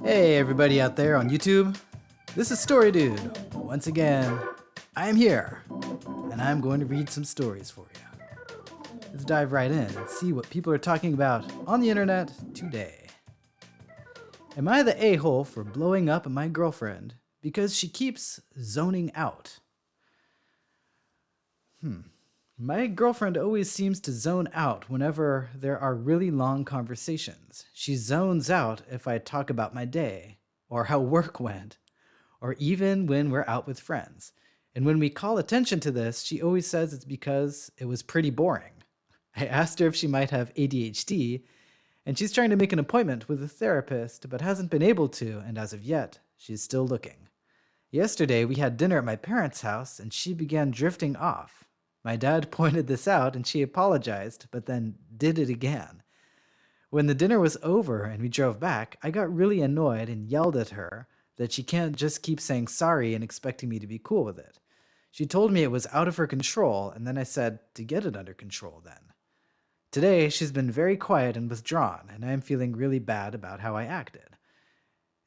Hey, everybody out there on YouTube. This is Story Dude. Once again, I am here, and I'm going to read some stories for you. Let's dive right in and see what people are talking about on the internet today. Am I the a-hole for blowing up my girlfriend because she keeps zoning out? My girlfriend always seems to zone out whenever there are really long conversations. She zones out if I talk about my day, or how work went, or even when we're out with friends. And when we call attention to this, she always says it's because it was pretty boring. I asked her if she might have ADHD, and she's trying to make an appointment with a therapist, but hasn't been able to, and as of yet, she's still looking. Yesterday, we had dinner at my parents' house, and she began drifting off. My dad pointed this out, and she apologized, but then did it again. When the dinner was over and we drove back, I got really annoyed and yelled at her that she can't just keep saying sorry and expecting me to be cool with it. She told me it was out of her control, and then I said to get it under control then. Today, she's been very quiet and withdrawn, and I am feeling really bad about how I acted.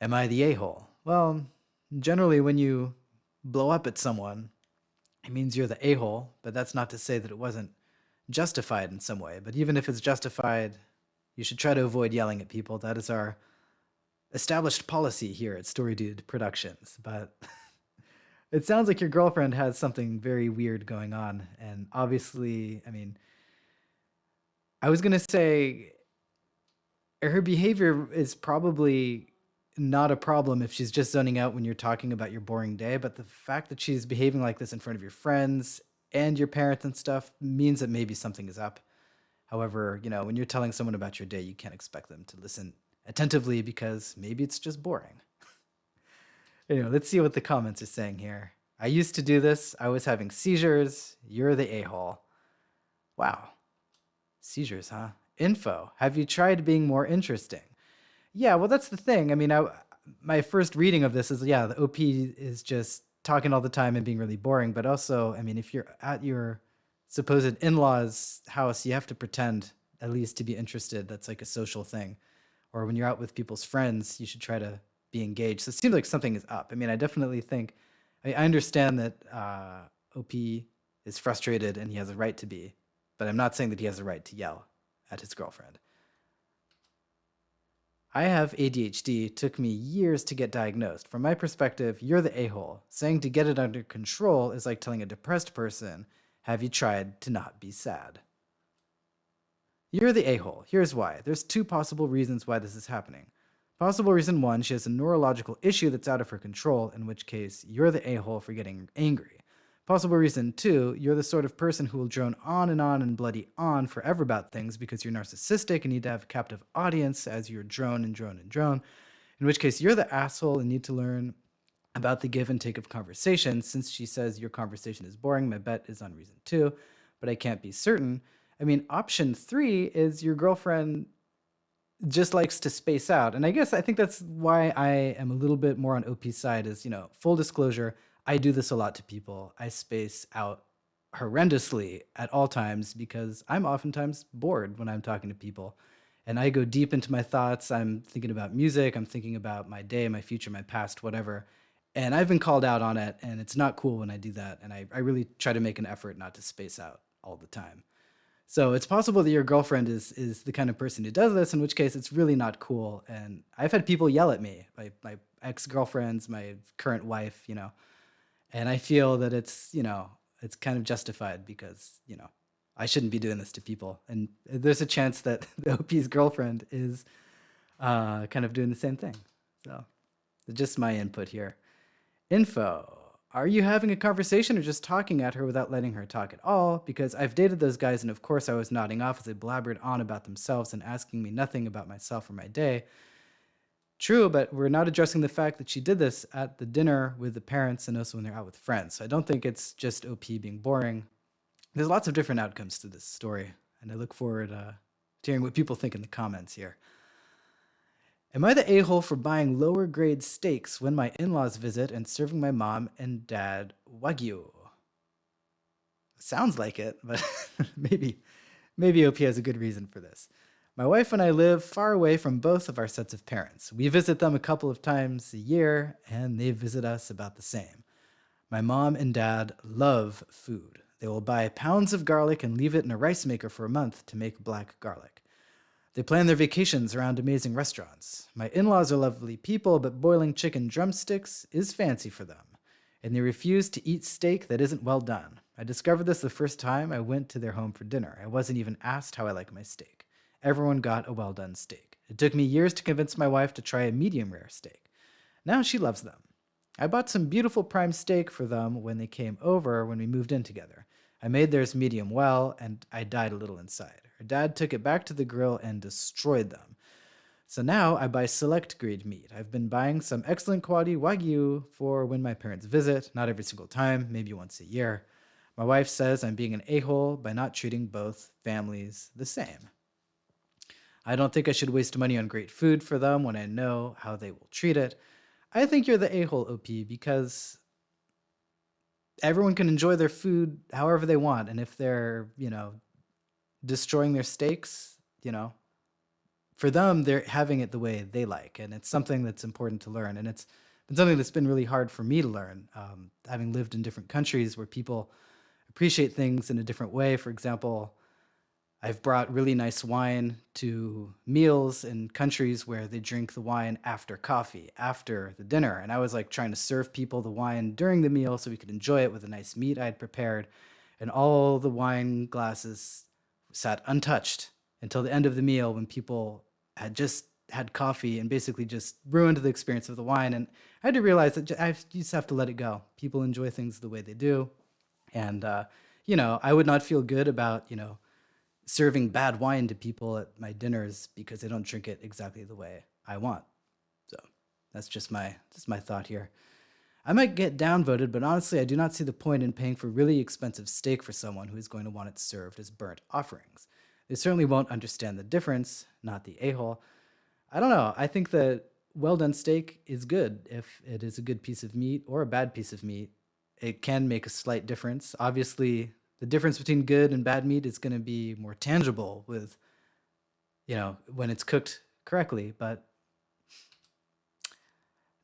Am I the a-hole? Well, generally when you blow up at someone, it means you're the a-hole, but that's not to say that it wasn't justified in some way. But even if it's justified, you should try to avoid yelling at people. That is our established policy here at Story Dude Productions. But it sounds like your girlfriend has something very weird going on. And obviously, I was going to say her behavior is probably not a problem if she's just zoning out when you're talking about your boring day. But the fact that she's behaving like this in front of your friends and your parents and stuff means that maybe something is up. However, when you're telling someone about your day, you can't expect them to listen attentively because maybe it's just boring. Let's see what the comments are saying here. I used to do this. I was having seizures. You're the a-hole. Wow. Seizures, huh? Info. Have you tried being more interesting? Yeah, well, that's the thing. My first reading of this is, the OP is just talking all the time and being really boring. But also, if you're at your supposed in-laws' house, you have to pretend at least to be interested. That's like a social thing. Or when you're out with people's friends, you should try to be engaged. So it seems like something is up. I definitely think, I understand that OP is frustrated and he has a right to be, but I'm not saying that he has a right to yell at his girlfriend. I have ADHD. It took me years to get diagnosed. From my perspective, you're the a-hole. Saying to get it under control is like telling a depressed person, have you tried to not be sad? You're the a-hole. Here's why. There's two possible reasons why this is happening. Possible reason one, she has a neurological issue that's out of her control, in which case you're the a-hole for getting angry. Possible reason two, you're the sort of person who will drone on and bloody on forever about things because you're narcissistic and need to have a captive audience as you drone, in which case you're the asshole and need to learn about the give and take of conversation. Since she says your conversation is boring, my bet is on reason two, but I can't be certain. Option three is your girlfriend just likes to space out. And I think that's why I am a little bit more on OP's side is, full disclosure, I do this a lot to people. I space out horrendously at all times because I'm oftentimes bored when I'm talking to people. And I go deep into my thoughts. I'm thinking about music. I'm thinking about my day, my future, my past, whatever. And I've been called out on it, and it's not cool when I do that. And I really try to make an effort not to space out all the time. So it's possible that your girlfriend is the kind of person who does this, in which case it's really not cool. And I've had people yell at me, my ex-girlfriends, my current wife, and I feel that it's kind of justified because, I shouldn't be doing this to people. And there's a chance that the OP's girlfriend is kind of doing the same thing. So just my input here. Info. Are you having a conversation or just talking at her without letting her talk at all? Because I've dated those guys, and of course I was nodding off as they blabbered on about themselves and asking me nothing about myself or my day. True, but we're not addressing the fact that she did this at the dinner with the parents and also when they're out with friends. So I don't think it's just OP being boring. There's lots of different outcomes to this story, and I look forward to hearing what people think in the comments here. Am I the a-hole for buying lower grade steaks when my in-laws visit and serving my mom and dad Wagyu? Sounds like it, but maybe OP has a good reason for this. My wife and I live far away from both of our sets of parents. We visit them a couple of times a year, and they visit us about the same. My mom and dad love food. They will buy pounds of garlic and leave it in a rice maker for a month to make black garlic. They plan their vacations around amazing restaurants. My in laws are lovely people, but boiling chicken drumsticks is fancy for them. And they refuse to eat steak that isn't well done. I discovered this the first time I went to their home for dinner. I wasn't even asked how I like my steak. Everyone got a well done steak. It took me years to convince my wife to try a medium rare steak. Now she loves them. I bought some beautiful prime steak for them when they came over when we moved in together. I made theirs medium well, and I died a little inside. Her dad took it back to the grill and destroyed them. So now I buy select grade meat. I've been buying some excellent quality Wagyu for when my parents visit, not every single time, maybe once a year. My wife says I'm being an a-hole by not treating both families the same. I don't think I should waste money on great food for them when I know how they will treat it. I think you're the a-hole, OP, because everyone can enjoy their food however they want. And if they're, destroying their steaks, for them, they're having it the way they like. And it's something that's important to learn. And it's been something that's been really hard for me to learn, having lived in different countries where people appreciate things in a different way. For example, I've brought really nice wine to meals in countries where they drink the wine after coffee, after the dinner. And I was like trying to serve people the wine during the meal so we could enjoy it with the nice meat I'd prepared. And all the wine glasses sat untouched until the end of the meal when people had just had coffee and basically just ruined the experience of the wine. And I had to realize that I just have to let it go. People enjoy things the way they do. And, I would not feel good about, serving bad wine to people at my dinners because they don't drink it exactly the way I want. So that's just my thought here. I might get downvoted, but honestly, I do not see the point in paying for really expensive steak for someone who is going to want it served as burnt offerings. They certainly won't understand the difference, not the a-hole. I don't know. I think that well done steak is good if it is a good piece of meat or a bad piece of meat. It can make a slight difference. Obviously, the difference between good and bad meat is going to be more tangible with, when it's cooked correctly, but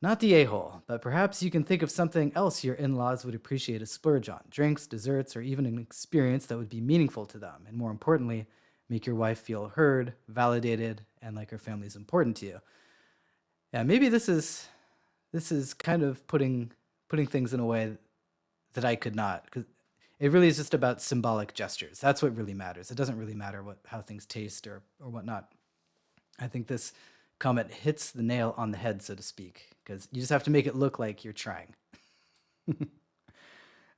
not the a-hole. But perhaps you can think of something else your in-laws would appreciate a splurge on: drinks, desserts, or even an experience that would be meaningful to them. And more importantly, make your wife feel heard, validated, and like her family is important to you. Yeah, maybe this is kind of putting things in a way that I could not, because it really is just about symbolic gestures. That's what really matters. It doesn't really matter how things taste or whatnot. I think this comment hits the nail on the head, so to speak, because you just have to make it look like you're trying.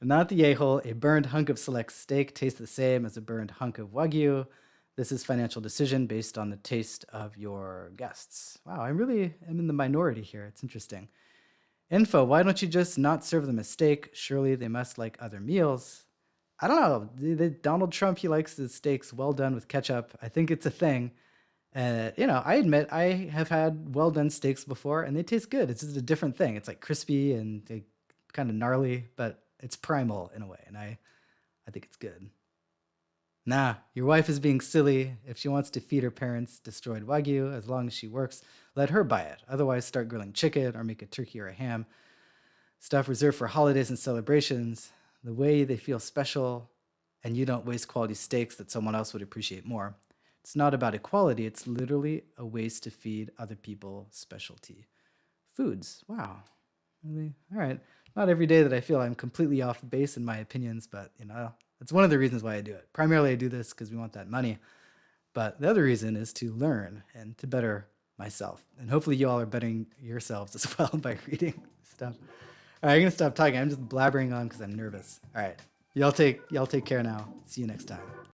Not the a-hole. A burned hunk of select steak tastes the same as a burned hunk of Wagyu. This is financial decision based on the taste of your guests. Wow, I really am in the minority here. It's interesting. Info, why don't you just not serve them a steak? Surely they must like other meals. I don't know. Donald Trump, he likes his steaks well done with ketchup. I think it's a thing. I admit I have had well done steaks before and they taste good. It's just a different thing. It's like crispy and kind of gnarly, but it's primal in a way. And I think it's good. Nah, your wife is being silly. If she wants to feed her parents destroyed Wagyu, as long as she works, let her buy it. Otherwise, start grilling chicken or make a turkey or a ham. Stuff reserved for holidays and celebrations. The way they feel special, and you don't waste quality steaks that someone else would appreciate more. It's not about equality. It's literally a waste to feed other people specialty foods. Wow. Really? All right. Not every day that I feel I'm completely off base in my opinions, but that's one of the reasons why I do it. Primarily, I do this because we want that money. But the other reason is to learn and to better myself. And hopefully you all are bettering yourselves as well by reading stuff. All right, I'm going to stop talking. I'm just blabbering on because I'm nervous. All right. Y'all take care now. See you next time.